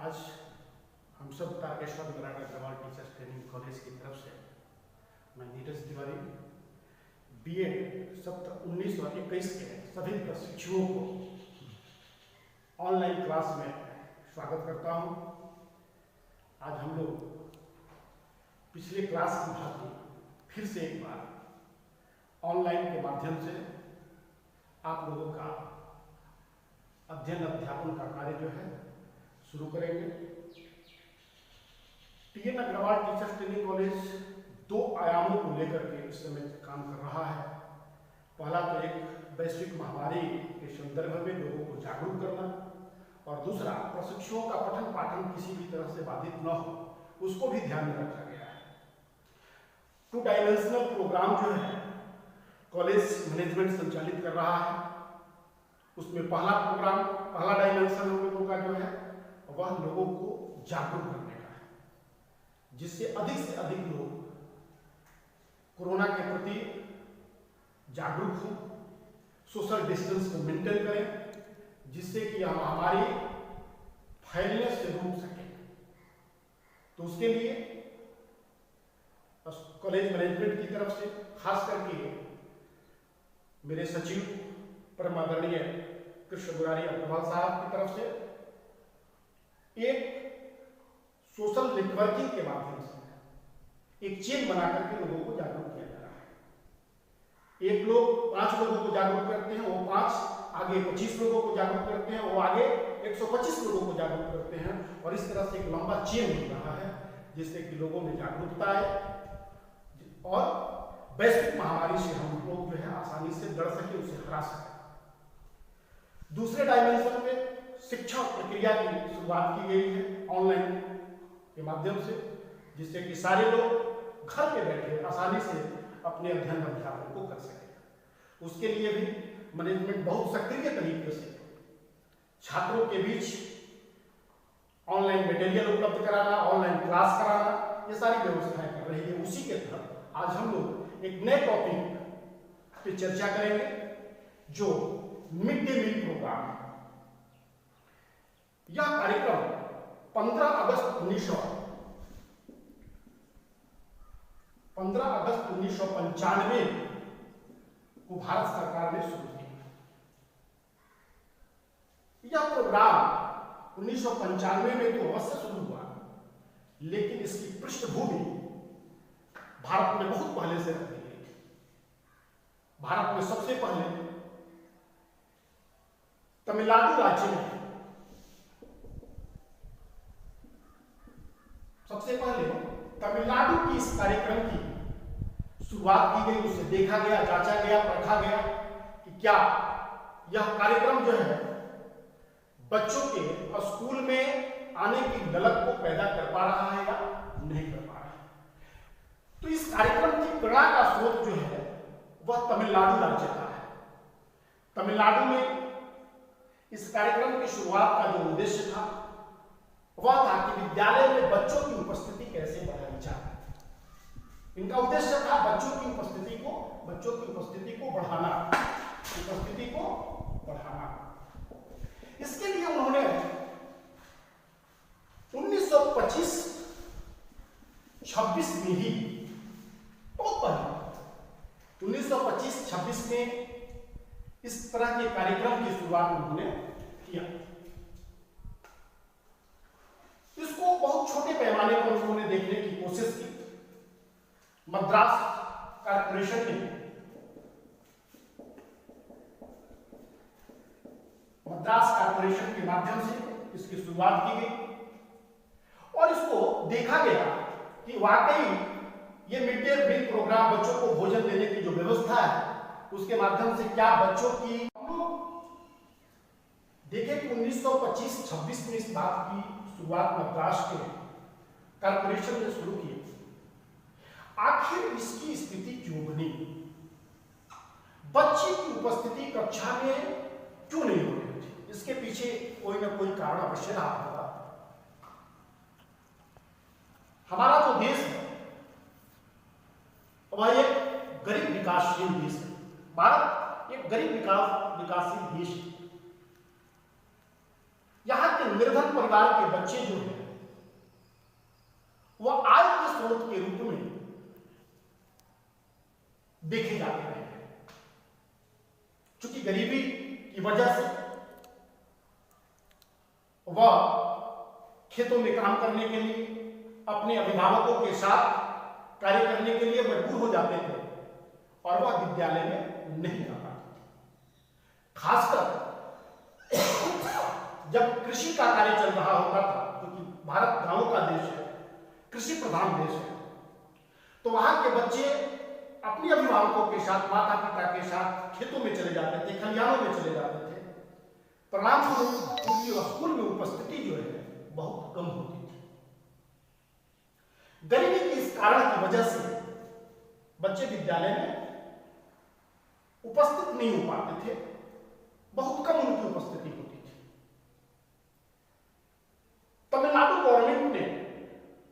आज हम सब Tarkeshwar Narayan Agrawal teachers training college की तरफ से मैं नीरज तिवारी बीएड सत्र 19 और 21 के सभी प्रशिक्षुओं को ऑनलाइन क्लास में स्वागत करता हूं। आज हम लोग पिछले क्लास की भांति फिर से एक बार ऑनलाइन के माध्यम से आप लोगों का अध्ययन अध्यापन का कार्य जो है शुरू करेंगे। TN Agrawal teachers training college दो आयामों को लेकर के इस समय काम कर रहा है। पहला तो एक वैश्विक महामारी के संदर्भ में लोगों को जागरूक करना और दूसरा प्रशिक्षुओं का पठन पाठन किसी भी तरह से बाधित न हो उसको भी ध्यान में रखा गया है। 2 डायमेंशनल प्रोग्राम जो है कॉलेज मैनेजमेंट संचालित कर रहा है। उसमें पहला डायमेंशन हम लोगों का जो है वह लोगों को जागरूक करने का है, जिससे अधिक लोग कोरोना के प्रति जागरूक हों, सोशल डिस्टेंस को मेंटेन करें, जिससे कि हम हमारी फैलने से रोक सकें। तो उसके लिए कॉलेज मैनेजमेंट की तरफ से खास करके मेरे सचिव परम आदरणीय कृष्ण मुरारी अग्रवाल साहब की तरफ से एक सोशल नेटवर्किंग के माध्यम से एक चेन बना करके लोगों को जागरूक किया जा रहा है। एक लोग 5 लोगों को जागरूक करते हैं, वो 5 आगे 25 लोगों को जागरूक करते हैं, वो आगे 125 लोगों को जागरूक करते हैं और इस तरह से एक लंबा चेन हो रहा है, जिससे कि लोगों में जागरूकता आए और वैश्विक महामारी से हम लोग जो है आसानी से लड़ सके, उसे हरा सके। दूसरे डायमेंशन में शिक्षा प्रक्रिया की शुरुआत की गई है ऑनलाइन के माध्यम से, जिससे कि सारे लोग घर पे बैठे आसानी से अपने अध्ययन अध्यापन को कर सकें। उसके लिए भी मैनेजमेंट बहुत सक्रिय तरीके से छात्रों के बीच ऑनलाइन मटेरियल उपलब्ध कराना, ऑनलाइन क्लास कराना, ये सारी व्यवस्थाएं कर रही है। उसी के तहत आज हम लोग एक नए टॉपिक पे चर्चा करेंगे जो मिड डे मील प्रोग्राम है। यह कार्यक्रम 15 अगस्त 1995 को भारत सरकार ने शुरू किया। यह प्रोग्राम 1995 में तो अवश्य शुरू हुआ, लेकिन इसकी पृष्ठभूमि भारत में बहुत पहले से रखी गई थी। भारत में सबसे पहले तमिलनाडु राज्य में तमिलनाडु की इस कार्यक्रम की शुरुआत की गई। उसे देखा गया, जांचा गया, परखा गया कि क्या यह कार्यक्रम जो है बच्चों के स्कूल में आने की ललक को पैदा कर पा रहा है या नहीं कर पा रहा है। तो इस कार्यक्रम की प्रेरणा का स्रोत जो है वह तमिलनाडु राज्य का है। तमिलनाडु में इस कार्यक्रम की शुरुआत का जो उद्देश्य था वह था कि विद्यालय में बच्चों की उपस्थिति कैसे बढ़ाई जाए। इनका उद्देश्य था बच्चों की उपस्थिति को बढ़ाना। इसके लिए उन्होंने 1925-26 में ही, बहुत पहले 1925-26 में इस तरह के कार्यक्रम की शुरुआत उन्होंने किया। इसको बहुत छोटे पैमाने पर उन्होंने देखने की कोशिश की। मद्रास कॉर्पोरेशन के माध्यम से इसकी शुरुआत की गई और इसको देखा गया कि वाकई ये मिड डे मील प्रोग्राम बच्चों को भोजन देने की जो व्यवस्था है उसके माध्यम से क्या बच्चों की, देखें कि 1925-26 में इस बात की शुरुआत मद्रास के कॉर्पोरेशन ने शुरू की। आखिर इसकी स्थिति क्यों बनी? बच्चे की उपस्थिति कक्षा में क्यों नहीं हो रही थी? इसके पीछे कोई ना कोई कारण अवश्य रहा होगा। हमारा जो देश है वह एक गरीब विकासशील देश है। भारत एक गरीब विकासशील देश है। यहाँ के निर्धन परिवार के बच्चे जो है वह आय के स्रोत के रूप में देखे जाते हैं। चूंकि गरीबी की वजह से वह खेतों में काम करने के लिए अपने अभिभावकों के साथ कार्य करने के लिए मजबूर हो जाते थे और वह विद्यालय में नहीं जा पाते थे। खासकर जब कृषि का कार्य चल रहा होता था, क्योंकि भारत गांवों का देश है, कृषि प्रधान देश है, तो वहां के बच्चे अपने अभिभावकों के साथ, माता पिता के साथ खेतों में चले जाते थे, खलिहानों में चले जाते थे। परिणामस्वरूप उनकी स्कूल में उपस्थिति जो है बहुत कम होती थी। गरीबी के इस कारण की वजह से बच्चे विद्यालय में उपस्थित नहीं हो पाते थे, बहुत कम उनकी उपस्थिति होती थी। तमिलनाडु गवर्नमेंट ने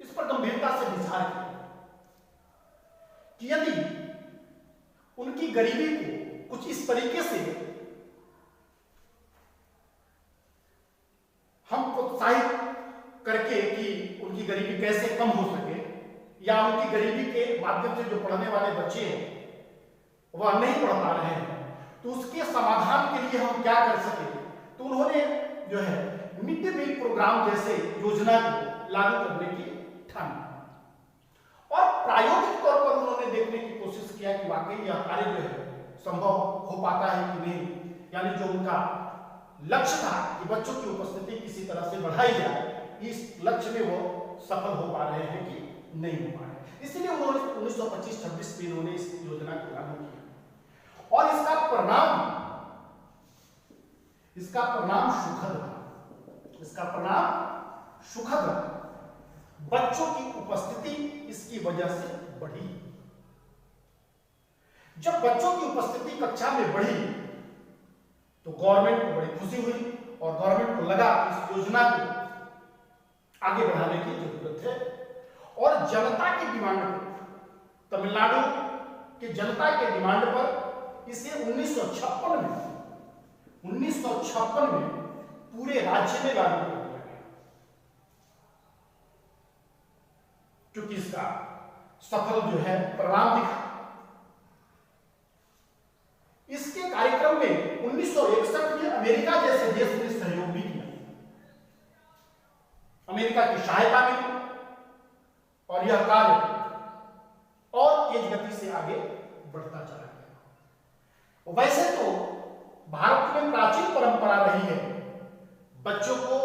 इस पर गंभीरता से विचार किया कि यदि उनकी गरीबी को कुछ इस तरीके से हम प्रोत्साहित करके कि उनकी गरीबी कैसे कम हो सके, या उनकी गरीबी के माध्यम से जो पढ़ने वाले बच्चे हैं वह नहीं पढ़ पा रहे हैं, तो उसके समाधान के लिए हम क्या कर सके। तो उन्होंने जो है मिड डे मील प्रोग्राम जैसे योजना को लागू करने की ठानी और प्रायोगिक तौर पर उन्होंने देखने की कोशिश किया कि वाकई यह कार्य जो है संभव हो पाता है कि नहीं। यानी जो उनका लक्ष्य था कि बच्चों की उपस्थिति किसी तरह से बढ़ाई जाए, इस लक्ष्य में वो सफल हो पा रहे हैं कि नहीं हो पा रहे। इसलिए उन्होंने 1925-26 में इन्होंने इस योजना को लागू किया और इसका परिणाम सुखद रहा। इसका परिणाम सुखद रहा। बच्चों की उपस्थिति इसकी वजह से बढ़ी। जब बच्चों की उपस्थिति कक्षा में बढ़ी तो गवर्नमेंट को बड़ी खुशी हुई और गवर्नमेंट को लगा कि इस योजना को आगे बढ़ाने की जरूरत है। और जनता की डिमांड पर, तमिलनाडु के जनता के डिमांड पर इसे 1956 में पूरे राज्य में लागू कर दिया गया। क्योंकि इसका सफल जो है परिणाम दिखा। इसके कार्यक्रम में 1961 में अमेरिका जैसे देश ने सहयोग भी किया। अमेरिका की सहायता मिली और यह कार्य और तेज गति से आगे बढ़ता चला गया। वैसे तो भारत में प्राचीन परंपरा रही है बच्चों को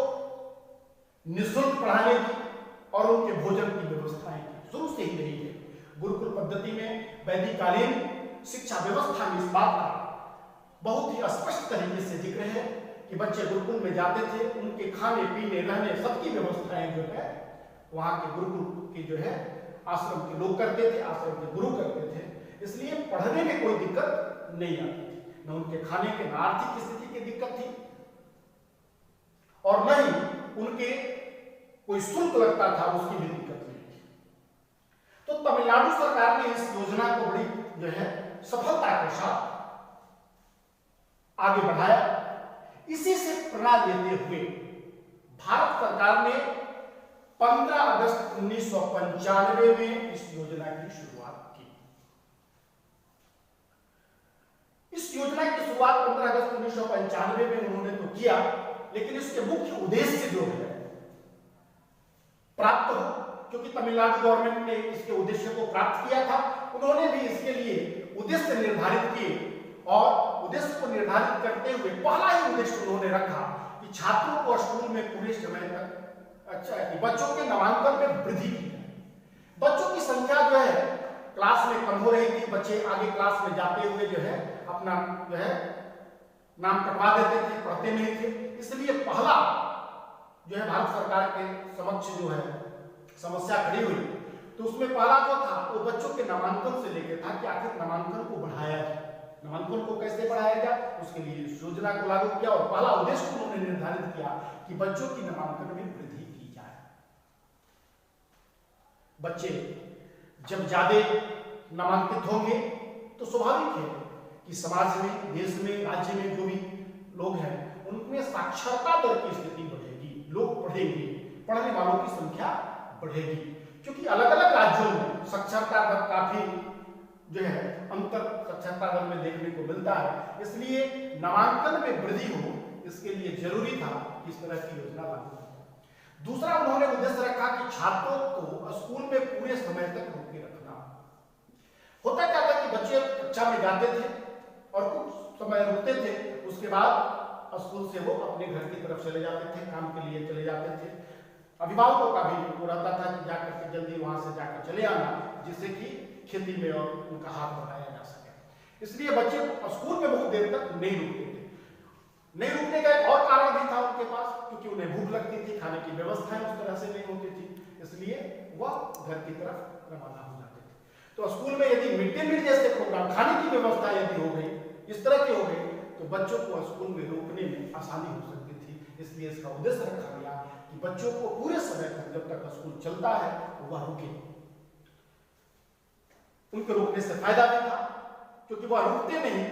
निःशुल्क पढ़ाने की और उनके भोजन की व्यवस्थाएं की, शुरू से ही रही है। गुरुकुल पद्धति में वैदिककालीन शिक्षा व्यवस्था में इस बात का बहुत ही स्पष्ट तरीके से जिक्र है कि बच्चे गुरुकुल में जाते थे, उनके खाने पीने रहने सबकी व्यवस्थाएं जो है वहां के गुरुकुल के जो है आश्रम के लोग करते थे, आश्रम के गुरु करते थे। इसलिए पढ़ने में कोई दिक्कत नहीं आती थी, न उनके खाने के न आर्थिक स्थिति की दिक्कत थी और न ही उनके कोई शुल्क लगता था, उसकी भी दिक्कत नहीं थी। तो तमिलनाडु सरकार ने इस योजना को बड़ी जो है सफलता के साथ आगे बढ़ाया। इसी से प्रेरणा लेते हुए भारत सरकार ने 15 अगस्त 1995 में इस योजना की शुरुआत की। इस योजना की शुरुआत 15 अगस्त 1995 में उन्होंने तो किया, लेकिन इसके मुख्य उद्देश्य जो है प्राप्त हो, क्योंकि तमिलनाडु गवर्नमेंट ने इसके उद्देश्य को प्राप्त किया था। उन्होंने भी इसके लिए उद्देश्य निर्धारित किए और उद्देश्य को निर्धारित करते हुए पहला ही उद्देश्य उन्होंने रखा कि छात्रों को स्कूल में पूरे समय तक अच्छा है कि बच्चों के नामांकन में वृद्धि की जाए। बच्चों की संख्या जो है क्लास में कम हो रही थी, बच्चे आगे क्लास में जाते हुए जो है अपना जो है नाम कटवा देते थे, पढ़ते नहीं थे। इसलिए पहला जो है भारत सरकार के समक्ष जो है समस्या खड़ी हुई, तो उसमें पहला जो था वो बच्चों के नामांकन से लेकर था कि आखिर नामांकन को बढ़ाया जाए, नामांकन को कैसे बढ़ाया जाए, उसके लिए इस योजना को लागू किया और पहला उद्देश्य उन्होंने निर्धारित किया कि बच्चों की नामांकन में वृद्धि की जाए। बच्चे जब ज्यादा नामांकित होंगे तो स्वाभाविक है कि समाज में, देश में, राज्य में जो भी लोग हैं उनमें साक्षरता दर की स्थिति बढ़ेगी, लोग पढ़ेंगे, पढ़ने वालों की संख्या बढ़ेगी, क्योंकि अलग अलग राज्यों में साक्षरता दर काफी जो है अंतर साक्षरता दर में देखने को मिलता है, इसलिए नामांकन में वृद्धि हो इसके लिए जरूरी था कि इस तरह की योजना लागू हो। दूसरा उन्होंने उद्देश्य रखा कि छात्रों को स्कूल में पूरे समय तक रोके रखना। होता क्या था कि बच्चे कक्षा में जाते थे और कुछ समय रुकते थे, उसके बाद स्कूल से वो अपने घर की तरफ चले जाते थे, काम के लिए चले जाते थे। अभिभावकों का भी वो रहता था कि जाकर के जल्दी वहां से जाकर चले आना, जिससे कि खेती में और उनका हाथ बढ़ाया जा सके। इसलिए बच्चे स्कूल में बहुत देर तक नहीं रुकते थे। नहीं रुकने का एक और कारण भी था उनके पास, क्योंकि उन्हें भूख लगती थी, खाने की व्यवस्थाएं उस तरह से नहीं होती थी, इसलिए वह घर की तरफ रवाना हो जाते थे। तो स्कूल में यदि मिड डे मील जैसे प्रोग्राम, खाने की व्यवस्था यदि हो गई, इस तरह की हो गई, तो बच्चों को स्कूल में रोकने में आसानी हो सकती थी। इसलिए इसका उद्देश्य रखा गया कि बच्चों को पूरे समय तक जब तक स्कूल चलता है वह रुके। उनके रोकने से फायदा भी था, क्योंकि वह रुकते नहीं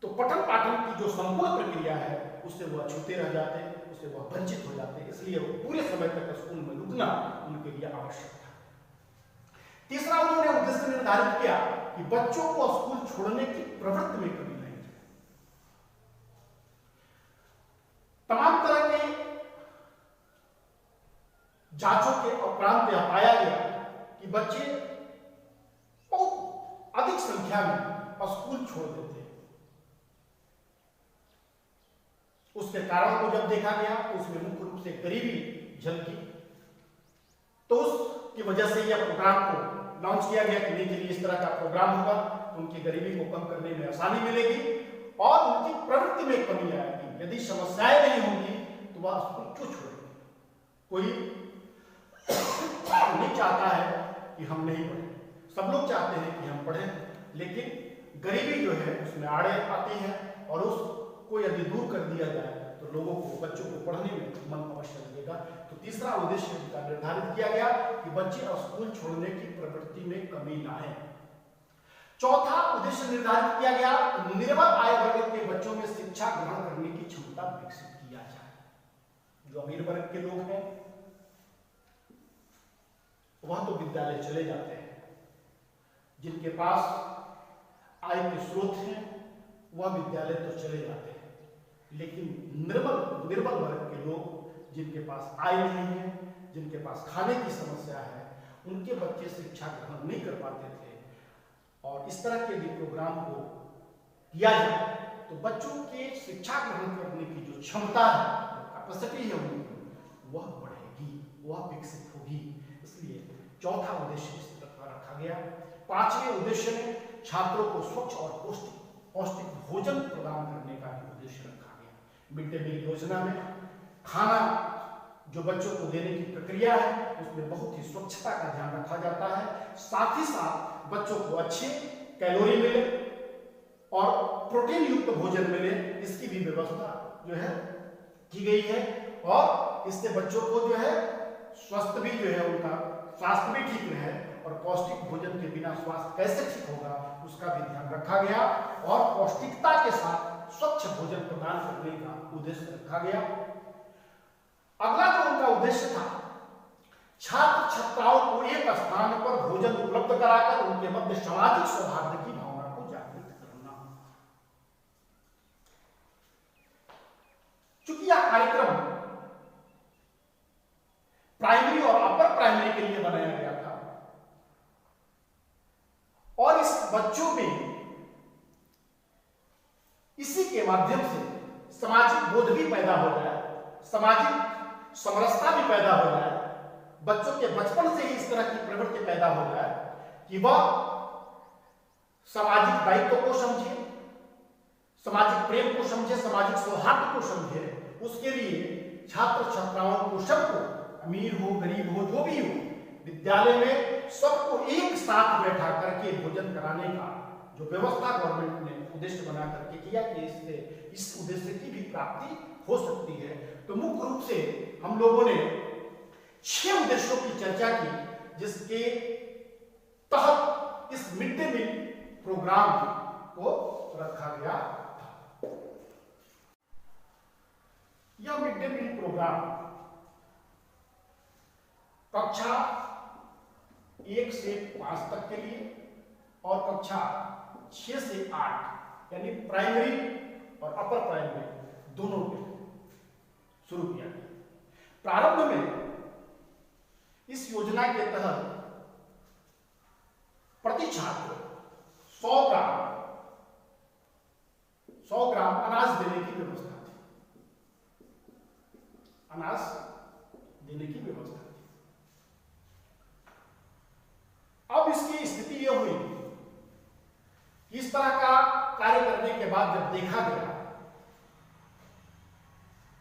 तो पठन पाठन की जो संपूर्ण प्रक्रिया है उससे वह छूटे रह जाते, उससे वह वंचित हो जाते। इसलिए वो पूरे समय तक स्कूल में रुकना उनके लिए आवश्यक था। तीसरा उन्होंने उद्देश्य निर्धारित किया कि बच्चों को स्कूल छोड़ने की प्रवृत्ति में कमी नहीं जाए। तमाम तरह के जांचों के उपरांत यह पाया गया कि बच्चे बहुत अधिक संख्या में स्कूल छोड़ देते हैं। उसके कारण को जब देखा गया तो उसमें मुख्य रूप से गरीबी झलकी, तो उसकी वजह से यह प्रोग्राम को लॉन्च किया गया कि नहीं चलिए इस तरह का प्रोग्राम होगा तो उनकी गरीबी को कम करने में आसानी मिलेगी और उनकी प्रवृत्ति में कमी आएगी। यदि समस्याएं नहीं होंगी तो वह स्कूल क्यों छोड़ेंगे? कोई नहीं चाहता है कि हम नहीं पढ़ें, सब लोग चाहते हैं कि हम पढ़ें, लेकिन गरीबी जो है उसमें आड़े आती है और उसको यदि दूर कर दिया जाए तो लोगों को, बच्चों को पढ़ने में मन अवश्य लगेगा। तो तीसरा उद्देश्य का निर्धारित किया गया कि बच्चे स्कूल छोड़ने की प्रवृत्ति में कमी लाएं। चौथा उद्देश्य निर्धारित किया गया कि निर्बल आय वर्ग के बच्चों में शिक्षा ग्रहण करने की क्षमता विकसित किया जाए। जो अमीर वर्ग के लोग हैं वह तो विद्यालय चले जाते हैं, जिनके पास आय के स्रोत हैं वह विद्यालय तो चले जाते हैं, लेकिन निर्बल वर्ग के लोग जिनके पास आय नहीं है, जिनके पास खाने की समस्या है, उनके बच्चे शिक्षा ग्रहण नहीं कर पाते थे। और इस तरह के भी प्रोग्राम को किया जाए तो बच्चों के शिक्षा ग्रहण करने की जो क्षमता है, कैपेसिटी है उनकी, वह बढ़ेगी, वह विकसित होगी। इसलिए चौथा उद्देश्य इस तरह रखा गया। पांचवें उद्देश्य में छात्रों को स्वच्छ और पौष्टिक भोजन प्रदान करने का भी उद्देश्य रखा गया। मिड डे मील योजना में खाना जो बच्चों को देने की प्रक्रिया है उसमें बहुत ही स्वच्छता का ध्यान रखा जाता है, साथ ही साथ बच्चों को अच्छे कैलोरी मिले और प्रोटीन युक्त भोजन मिले, इसकी भी व्यवस्था जो है की गई है। और इससे बच्चों को जो है स्वास्थ्य भी जो है उनका स्वास्थ्य भी ठीक रहे और पौष्टिक भोजन के बिना स्वास्थ्य कैसे ठीक होगा उसका भी ध्यान रखा गया और पौष्टिकता के साथ स्वच्छ भोजन प्रदान करने का उद्देश्य रखा गया। अगला जो उनका उद्देश्य था, छात्र छात्राओं को एक स्थान पर भोजन उपलब्ध कराकर उनके मध्य सामाजिक सौहार्द की भावना को जागृत करना। चूंकि यह कार्यक्रम प्राइमरी और अपर प्राइमरी के लिए बनाया गया था और इस बच्चों में इसी के माध्यम से सामाजिक बोध भी पैदा हो जाए, सामाजिक समरसता भी पैदा हो जाए, बच्चों के बचपन से ही इस तरह की प्रवृत्ति पैदा हो जाए कि वह सामाजिक दायित्व को समझे, सामाजिक प्रेम को समझे, सामाजिक सौहार्द को समझे। उसके लिए छात्र छात्राओं को, सबको, अमीर हो गरीब हो जो भी हो, विद्यालय में सबको एक साथ बैठा करके भोजन कराने का जो व्यवस्था गवर्नमेंट ने उद्देश्य बना करके किया कि इससे इस उद्देश्य की भी प्राप्ति हो सकती है। तो मुख्य रूप से हम लोगों ने 6 उद्देश्यों की चर्चा की, जिसके तहत इस मिड डे मील प्रोग्राम को रखा गया था। यह मिड डे मील प्रोग्राम कक्षा 1 से 5 तक के लिए और कक्षा 6 से 8 यानी प्राइमरी और अपर प्राइमरी दोनों के शुरू किया गया। प्रारंभ में इस योजना के तहत प्रति छात्र 100 ग्राम अनाज देने की व्यवस्था थी। अनाज देने की व्यवस्था थी। अब इसकी स्थिति यह हुई कि इस तरह का कार्य करने के बाद जब देखा गया,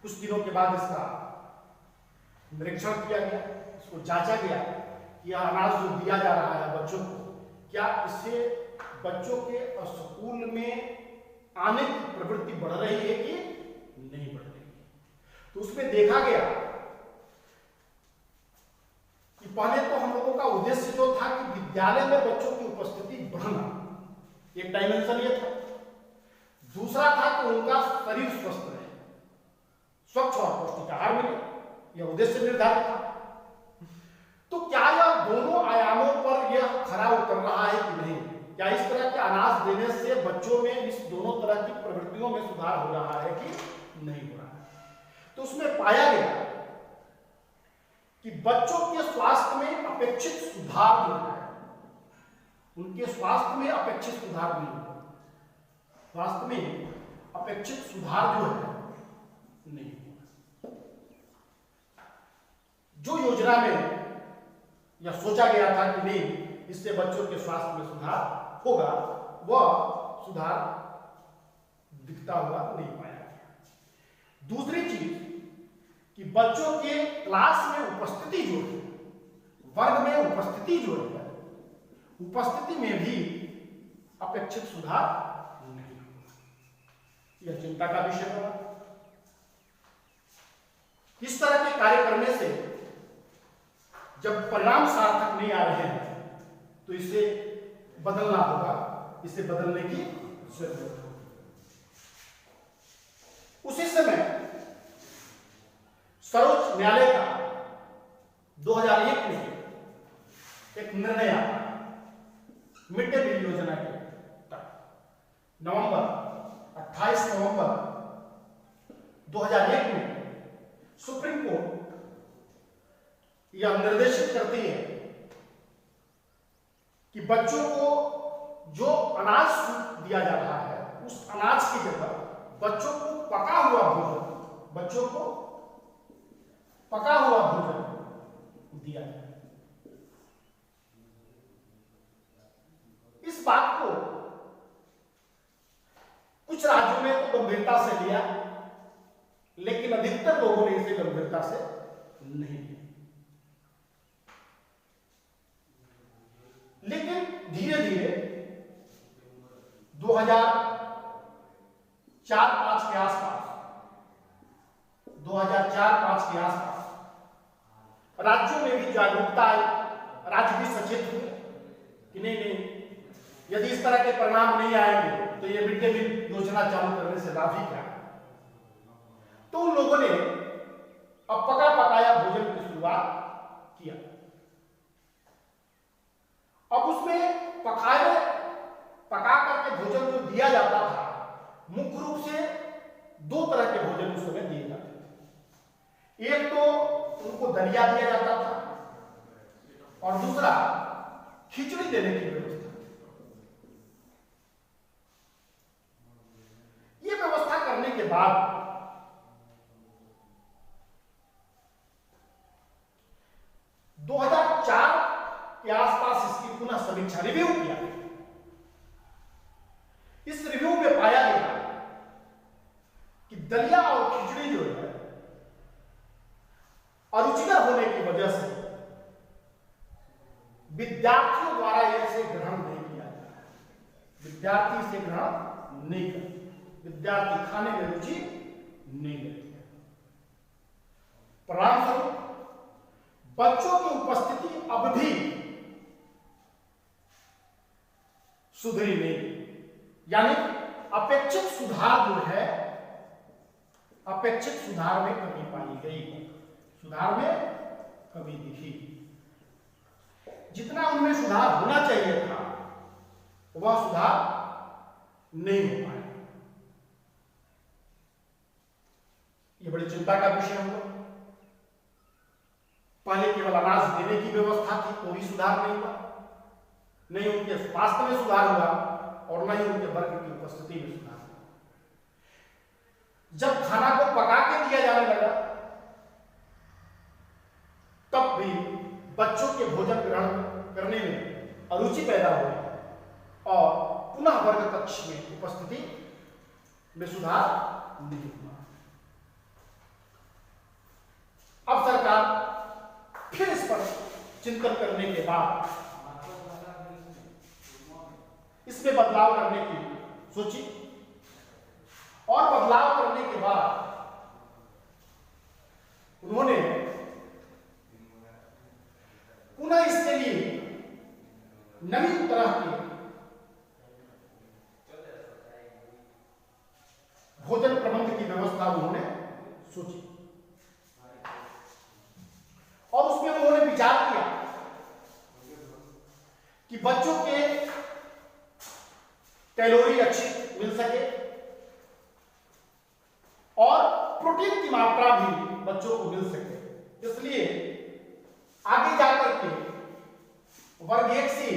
कुछ दिनों के बाद इसका निरीक्षण किया गया, इसको जांचा गया कि यह अनाज जो दिया जा रहा है बच्चों को, क्या इससे बच्चों के स्कूल में आने की प्रवृत्ति बढ़ रही है कि नहीं बढ़ रही है। तो उसमें देखा गया कि पहले तो हम लोगों का उद्देश्य जो था कि विद्यालय में बच्चों की उपस्थिति बढ़ना, एक डायमेंशन ये था। दूसरा था कि उनका शरीर स्वस्थ रहे, स्वच्छ और पौष्टिक आहार मिले, यह उद्देश्य निर्धारित था। तो क्या यह दोनों आयामों पर यह खरा उतर रहा है कि नहीं? क्या इस तरह के अनाज देने से बच्चों में इस दोनों तरह की प्रवृत्तियों में सुधार हो रहा है कि नहीं हो रहा है? तो उसमें पाया गया कि बच्चों के स्वास्थ्य में अपेक्षित सुधार जो है, उनके स्वास्थ्य में अपेक्षित सुधार नहीं हुआ। स्वास्थ्य में अपेक्षित सुधार जो है नहीं हुआ। जो योजना में यह सोचा गया था कि नहीं इससे बच्चों के स्वास्थ्य में सुधार होगा, वह सुधार दिखता हुआ नहीं पाया गया। दूसरी चीज कि बच्चों के क्लास में उपस्थिति जो है, वर्ग में उपस्थिति जो है, उपस्थिति में भी अपेक्षित सुधार नहीं हुआ। यह चिंता का विषय बना। इस तरह के कार्य करने से जब परिणाम सार्थक नहीं आ रहे हैं तो इसे बदलना होगा, इसे बदलने की जरूरत है। उसी समय सर्वोच्च न्यायालय का 2001 में एक निर्णय आया मिड डे मील योजना के तहत। 28 नवंबर 2001 में सुप्रीम कोर्ट यह निर्देशित करती है कि बच्चों को जो अनाज दिया जा रहा है उस अनाज की जगह बच्चों को पका हुआ भोजन दिया जाए। इस बात को कुछ राज्यों में तो गंभीरता से लिया, लेकिन अधिकतर लोगों ने इसे गंभीरता से नहीं लिया। लेकिन धीरे धीरे 2004-05 के आसपास राज्यों में भी जागरूकता आई, राज्य भी सचेत हुए कि नहीं, यदि इस तरह के परिणाम नहीं आएंगे तो ये मिड डे मील योजना चालू करने से लाभ ही क्या। तो उन लोगों ने अब पका पकाया भोजन की शुरुआत किया। अब उसमें पका करके भोजन जो दिया जाता था, मुख्य रूप से 2 तरह के भोजन उस समय दिए जाते थे। एक तो उनको दलिया दिया जाता था और दूसरा खिचड़ी देने की व्यवस्था। ये व्यवस्था करने के बाद 2004 के आसपास इसकी पुनः समीक्षा रिव्यू किया। इस रिव्यू में पाया गया कि दलिया और खिचड़ी जो है अरुचिकर होने की वजह से विद्यार्थियों द्वारा इसे ग्रहण नहीं किया जाता। विद्यार्थी इसे ग्रहण नहीं करते, विद्यार्थी खाने में रुचि नहीं लेते। परिणामस्वरूप बच्चों की उपस्थिति अब भी सुधरी नहीं, यानी अपेक्षित सुधार जो है, अपेक्षित सुधार में कमी पाई गई, सुधार में कमी दिखी। जितना उनमें सुधार होना चाहिए था वह सुधार नहीं हो पाया। ये बड़ी चिंता का विषय होगा। पहले केवल अनाज देने की व्यवस्था थी, तो भी सुधार नहीं हुआ, नहीं उनके स्वास्थ्य में सुधार हुआ और न ही उनके वर्ग की उपस्थिति में सुधार हुआ। जब खाना को पका के दिया जाने लगा तब भी बच्चों के भोजन ग्रहण करने में अरुचि पैदा हुई और पुनः वर्ग कक्ष में उपस्थिति में सुधार नहीं हुआ। अब सरकार फिर इस पर चिंतन करने के बाद इसमें बदलाव करने की सोची और बदलाव करने के बाद उन्होंने पुनः इसके लिए नवीन तरह के भोजन प्रबंध की व्यवस्था उन्होंने सोची और उसमें उन्होंने विचार किया कि बच्चों के कैलोरी अच्छी मिल सके और प्रोटीन की मात्रा भी बच्चों को मिल सके। इसलिए आगे जाकर के वर्ग 1 से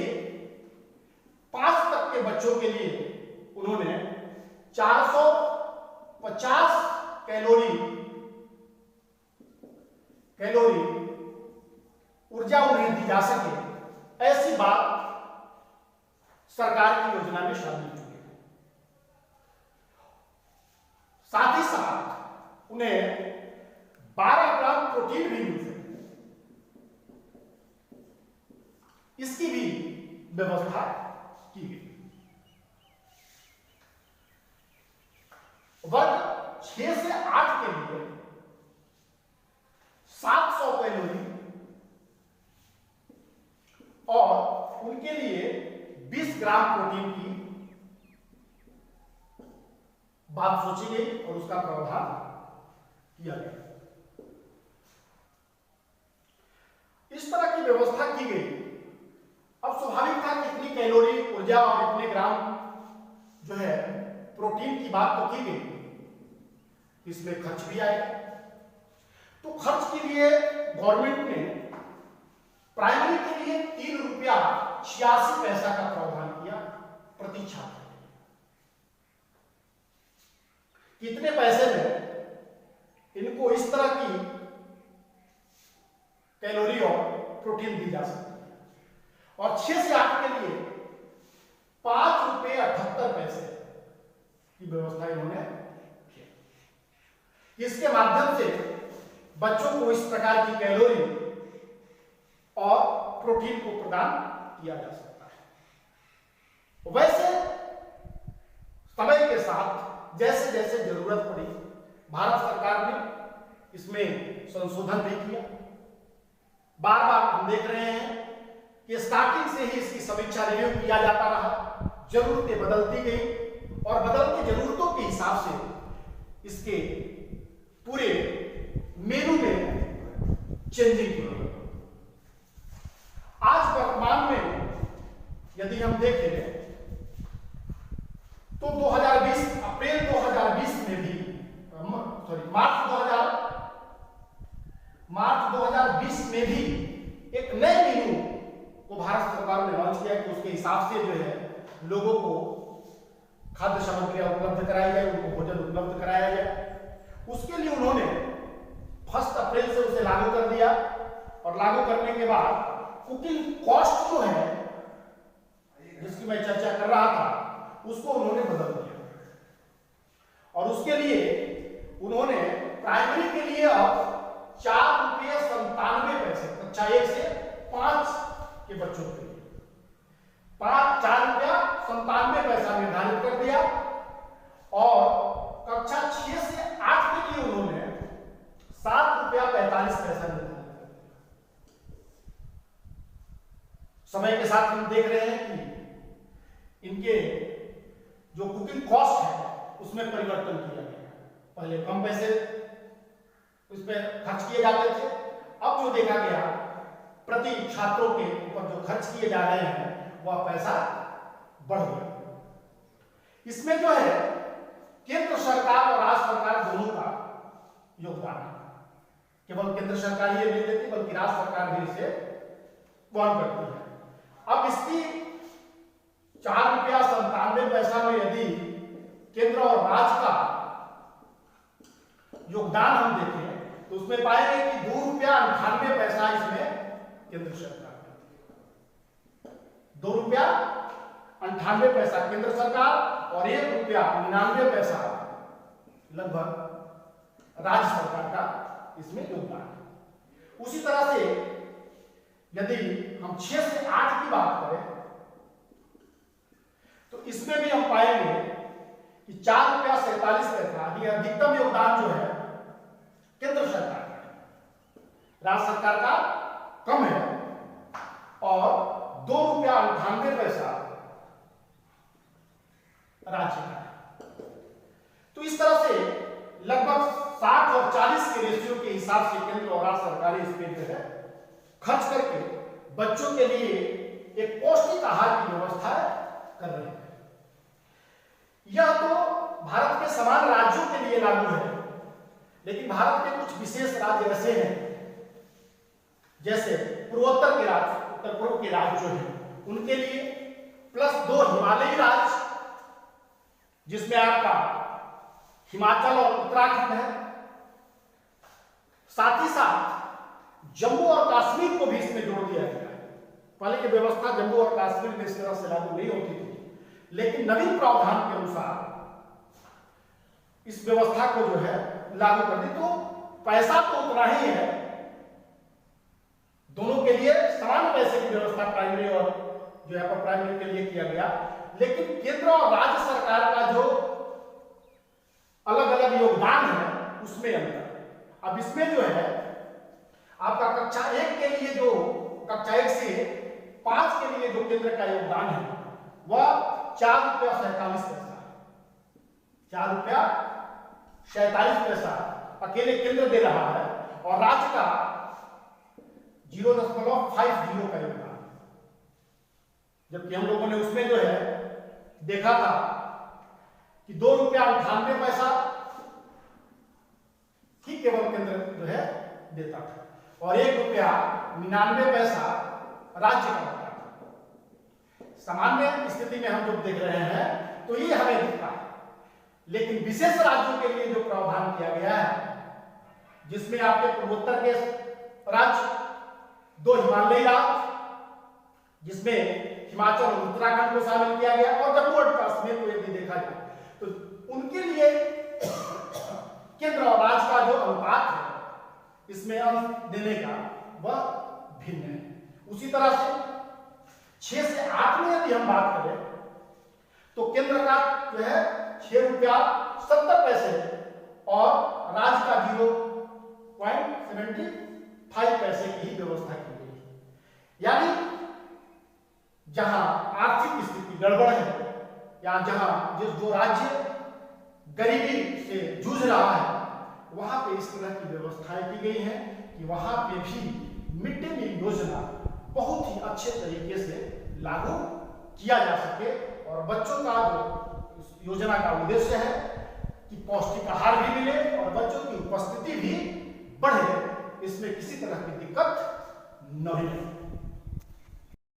5 तक के बच्चों के लिए उन्होंने 450 कैलोरी ऊर्जा उन्हें दी जा सके, ऐसी बात सरकार की योजना में शामिल की है। साथ ही साथ उन्हें 12 ग्राम प्रोटीन भी मिल सके, इसकी भी व्यवस्था की गई। वर्ग 6 से 8 के लिए 700 कैलोरी और उनके लिए 20 ग्राम प्रोटीन की बात सोची गई और उसका प्रावधान किया गया। इस तरह की व्यवस्था की गई। अब स्वाभाविक था कि इतनी कैलोरी ऊर्जा और इतने ग्राम जो है प्रोटीन की बात तो की गई, इसमें खर्च भी आएगा। तो खर्च के लिए गवर्नमेंट ने प्राइमरी के लिए 3 रुपया 86 पैसा का प्रावधान किया प्रति छात्र। कितने पैसे में इनको इस तरह की कैलोरी और प्रोटीन दी जा सकती है। और 6 से 8 के लिए 5 रुपये 78 पैसे की व्यवस्था इन्होंने की। इसके माध्यम से बच्चों को इस प्रकार की कैलोरी और प्रोटीन को प्रदान किया जा सकता है। वैसे समय के साथ जैसे जैसे जरूरत पड़ी भारत सरकार ने इसमें संशोधन भी किया। बार बार हम देख रहे हैं कि स्टार्टिंग से ही इसकी समीक्षा रिव्यू किया जाता रहा, जरूरतें बदलती गई और बदलती जरूरतों के हिसाब से इसके पूरे मेनू में चेंजिंग की गई। आज वर्तमान में यदि हम देखें तो अप्रैल 2020 में भी मार्च 2020 में भी एक नए मेनू को भारत सरकार ने लॉन्च किया कि उसके हिसाब से जो है लोगों को खाद्य सामग्रियां उपलब्ध कराई जाए, उनको भोजन उपलब्ध कराया जाए। उसके लिए उन्होंने 1 अप्रैल से उसे लागू कर दिया और लागू करने के बाद कुकिंग कॉस्ट जो है जिसकी मैं चर्चा कर रहा था उसको उन्होंने बदल दिया और उसके लिए उन्होंने प्राइमरी के लिए अब 4 रुपये 97 पैसे, कक्षा 1 से 5 के बच्चों के लिए 4 रुपया 97 पैसा निर्धारित कर दिया और कक्षा 6 से 8 के लिए उन्होंने 7 रुपया 45 पैसा निर्धारित कर दिया। समय के साथ हम देख रहे हैं कि इनके जो कुकिंग कॉस्ट है उसमें परिवर्तन किया गया। पहले कम पैसे उस पर खर्च किए जाते थे, अब जो देखा गया प्रति छात्रों के ऊपर जो खर्च किए जा रहे हैं वह पैसा बढ़ गया। इसमें जो है केंद्र सरकार और राज्य सरकार दोनों का योगदान है। केवल केंद्र सरकार ये नहीं देती बल्कि राज्य सरकार भी इसे वहन करती है। अब इसकी 4 रुपया 97 पैसा में यदि केंद्र और राज्य का योगदान हम देखें तो उसमें पाएंगे कि 2 रुपया 98 पैसा इसमें केंद्र सरकार देती है। 2 रुपया 98 पैसा केंद्र सरकार और 1 रुपया 99 पैसा लगभग राज्य सरकार का इसमें योगदान है। उसी तरह से यदि हम 6 से 8 की बात करें तो इसमें भी हम पाएंगे कि 4 रुपया 47 पैसा यह अधिकतम योगदान जो है केंद्र सरकार का है, राज्य सरकार का कम है, और 2 रुपया 98 पैसा राज्य का है। तो इस तरह से लगभग 60 और 40 के रेशियो के हिसाब से केंद्र और राज्य सरकार इस पे जो है खर्च करके बच्चों के लिए एक पौष्टिक आहार की व्यवस्था कर रहे हैं। यह तो भारत के समान राज्यों के लिए लागू है, लेकिन भारत के कुछ विशेष राज्य ऐसे हैं जैसे पूर्वोत्तर के राज्य, उत्तर पूर्व के राज्य जो हैं उनके लिए, प्लस 2 हिमालयी राज्य जिसमें आपका हिमाचल और उत्तराखंड है, साथ ही साथ जम्मू और कश्मीर को भी इसमें जोड़ दिया गया है। पहले की व्यवस्था जम्मू और कश्मीर में इस तरह से लागू नहीं होती थी, लेकिन नवीन प्रावधान के अनुसार इस व्यवस्था को जो है लागू कर दी। तो पैसा तो उतना ही है, दोनों के लिए समान पैसे की व्यवस्था प्राइमरी और जो है प्राइमरी के लिए किया गया, लेकिन केंद्र और राज्य सरकार का जो अलग अलग योगदान है उसमें अंतर। अब इसमें जो है आपका कक्षा 1 के लिए जो कक्षा 1 से 5 के लिए जो केंद्र का योगदान है वह 4 रुपया 47 पैसा, 4 रुपया 47 पैसा अकेले केंद्र दे रहा है, और राज्य का 0.50 का योगदान, जबकि हम लोगों ने उसमें जो है देखा था कि 2 रुपया 98 पैसा ही केवल केंद्र जो है देता था और 1 रुपया 99 पैसा राज्य का होता था। सामान्य स्थिति में हम जो देख रहे हैं तो ये हमें दिखता है, लेकिन विशेष राज्यों के लिए जो प्रावधान किया गया है जिसमें आपके पूर्वोत्तर के राज्य, 2 हिमालयी राज्य जिसमें हिमाचल और उत्तराखंड को शामिल किया गया, और जम्मू और कश्मीर को यदि देखा जाए तो उनके लिए केंद्र और राज्य का जो अनुपात है इसमें अंश देने का वह भिन्न है। उसी तरह से 6 से 8 में यदि हम बात करें तो केंद्र का जो है 6 रुपया 70 पैसे और राज्य का 0.75 पैसे की ही व्यवस्था की गई है। यानी जहां आर्थिक स्थिति गड़बड़ है या जहां जो राज्य गरीबी से जूझ रहा है वहां पे इस तरह की व्यवस्थाएं की गई हैं कि वहां पे भी मिड डे मील योजना बहुत ही अच्छे तरीके से लागू किया जा सके, और बच्चों का जो इस योजना का उद्देश्य है कि पौष्टिक आहार भी मिले और बच्चों की उपस्थिति भी बढ़े, इसमें किसी तरह की दिक्कत नहीं है।